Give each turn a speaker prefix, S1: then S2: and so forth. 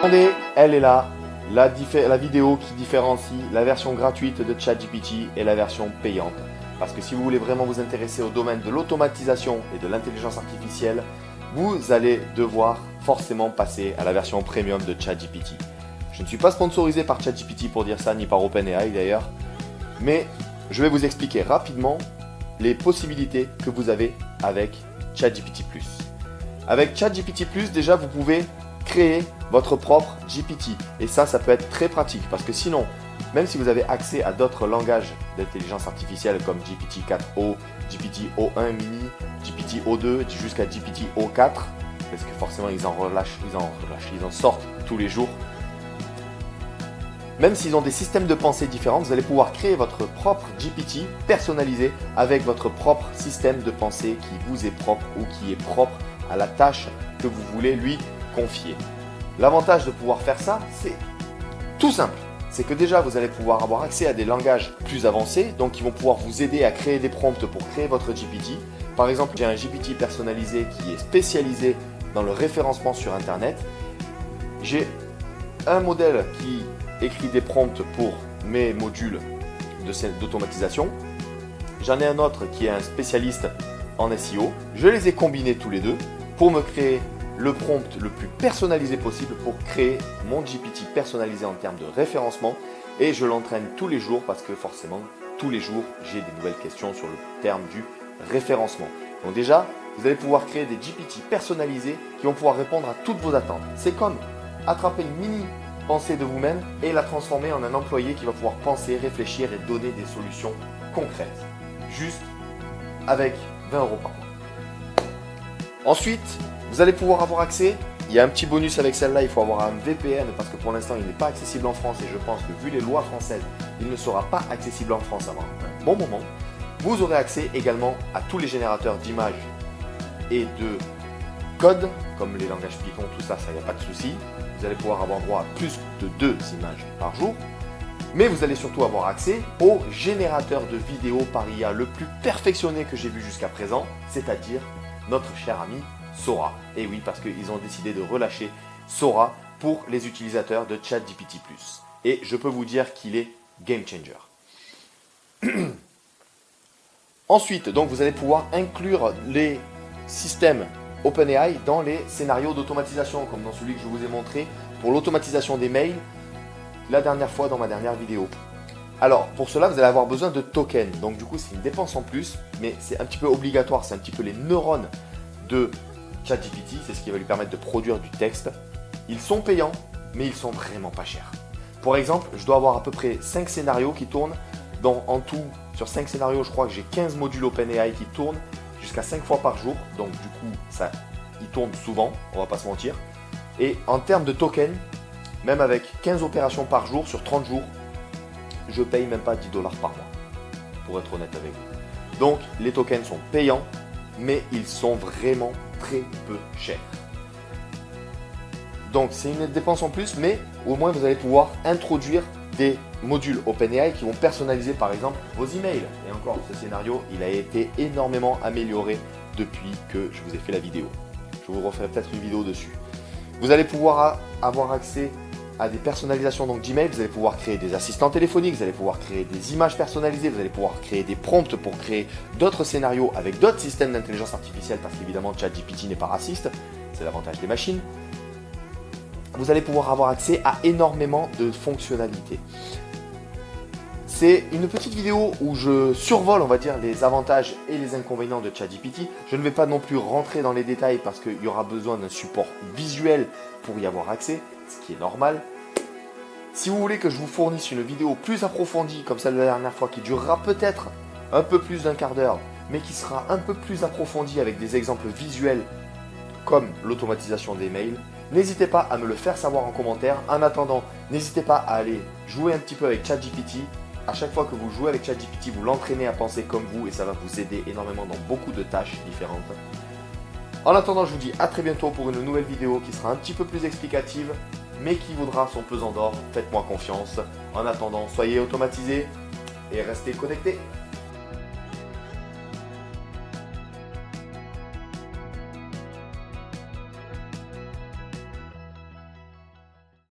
S1: Regardez, elle est là, la vidéo qui différencie la version gratuite de ChatGPT et la version payante. Parce que si vous voulez vraiment vous intéresser au domaine de l'automatisation et de l'intelligence artificielle, vous allez devoir forcément passer à la version premium de ChatGPT. Je ne suis pas sponsorisé par ChatGPT pour dire ça, ni par OpenAI d'ailleurs, mais je vais vous expliquer rapidement les possibilités que vous avez avec ChatGPT+. Avec ChatGPT+, déjà vous pouvez créer votre propre GPT. Et ça peut être très pratique parce que sinon, même si vous avez accès à d'autres langages d'intelligence artificielle comme GPT-4o, GPT-o1 mini, GPT-o2 jusqu'à GPT-o4, parce que forcément ils en sortent tous les jours. Même s'ils ont des systèmes de pensée différents, vous allez pouvoir créer votre propre GPT personnalisé avec votre propre système de pensée qui vous est propre ou qui est propre à la tâche que vous voulez lui confier. L'avantage de pouvoir faire ça, c'est tout simple. C'est que déjà, vous allez pouvoir avoir accès à des langages plus avancés, donc qui vont pouvoir vous aider à créer des prompts pour créer votre GPT. Par exemple, j'ai un GPT personnalisé qui est spécialisé dans le référencement sur Internet. J'ai un modèle qui écrit des prompts pour mes modules d'automatisation. J'en ai un autre qui est un spécialiste en SEO. Je les ai combinés tous les deux pour me créer le prompt le plus personnalisé possible pour créer mon GPT personnalisé en termes de référencement, et je l'entraîne tous les jours parce que forcément tous les jours j'ai des nouvelles questions sur le terme du référencement. Donc déjà vous allez pouvoir créer des GPT personnalisés qui vont pouvoir répondre à toutes vos attentes. C'est comme attraper une mini pensée de vous-même et la transformer en un employé qui va pouvoir penser, réfléchir et donner des solutions concrètes juste avec 20 € par mois. Ensuite, vous allez pouvoir avoir accès, il y a un petit bonus avec celle-là, il faut avoir un VPN parce que pour l'instant il n'est pas accessible en France et je pense que vu les lois françaises, il ne sera pas accessible en France avant un bon moment. Vous aurez accès également à tous les générateurs d'images et de code, comme les langages Python, tout ça, il n'y a pas de souci. Vous allez pouvoir avoir droit à plus de 2 images par jour. Mais vous allez surtout avoir accès au générateur de vidéos par IA le plus perfectionné que j'ai vu jusqu'à présent, c'est-à-dire notre cher ami Sora. Et oui, parce qu'ils ont décidé de relâcher Sora pour les utilisateurs de ChatGPT+. Et je peux vous dire qu'il est game changer. Ensuite, donc vous allez pouvoir inclure les systèmes OpenAI dans les scénarios d'automatisation, comme dans celui que je vous ai montré pour l'automatisation des mails la dernière fois dans ma dernière vidéo. Alors, pour cela, vous allez avoir besoin de tokens. Donc du coup, c'est une dépense en plus, mais c'est un petit peu obligatoire. C'est un petit peu les neurones de ChatGPT, c'est ce qui va lui permettre de produire du texte. Ils sont payants, mais ils sont vraiment pas chers. Pour exemple, je dois avoir à peu près 5 scénarios qui tournent. En tout, sur 5 scénarios, je crois que j'ai 15 modules OpenAI qui tournent jusqu'à 5 fois par jour. Donc du coup, ils tournent souvent, on va pas se mentir. Et en termes de tokens, même avec 15 opérations par jour sur 30 jours, je paye même pas 10 $ par mois, pour être honnête avec vous. Donc les tokens sont payants, mais ils sont vraiment très peu chers. Donc c'est une dépense en plus, mais au moins vous allez pouvoir introduire des modules OpenAI qui vont personnaliser par exemple vos emails. Et encore, ce scénario, il a été énormément amélioré depuis que je vous ai fait la vidéo. Je vous referai peut-être une vidéo dessus. Vous allez pouvoir avoir accès à des personnalisations d'email, vous allez pouvoir créer des assistants téléphoniques, vous allez pouvoir créer des images personnalisées, vous allez pouvoir créer des prompts pour créer d'autres scénarios avec d'autres systèmes d'intelligence artificielle parce qu'évidemment ChatGPT n'est pas raciste, c'est l'avantage des machines. Vous allez pouvoir avoir accès à énormément de fonctionnalités. C'est une petite vidéo où je survole, on va dire, les avantages et les inconvénients de ChatGPT. Je ne vais pas non plus rentrer dans les détails parce qu'il y aura besoin d'un support visuel pour y avoir accès, ce qui est normal. Si vous voulez que je vous fournisse une vidéo plus approfondie, comme celle de la dernière fois, qui durera peut-être un peu plus d'un quart d'heure, mais qui sera un peu plus approfondie avec des exemples visuels comme l'automatisation des mails, n'hésitez pas à me le faire savoir en commentaire. En attendant, n'hésitez pas à aller jouer un petit peu avec ChatGPT. À chaque fois que vous jouez avec ChatGPT, vous l'entraînez à penser comme vous et ça va vous aider énormément dans beaucoup de tâches différentes. En attendant, je vous dis à très bientôt pour une nouvelle vidéo qui sera un petit peu plus explicative, mais qui vaudra son pesant d'or. Faites-moi confiance. En attendant, soyez automatisés et restez connectés.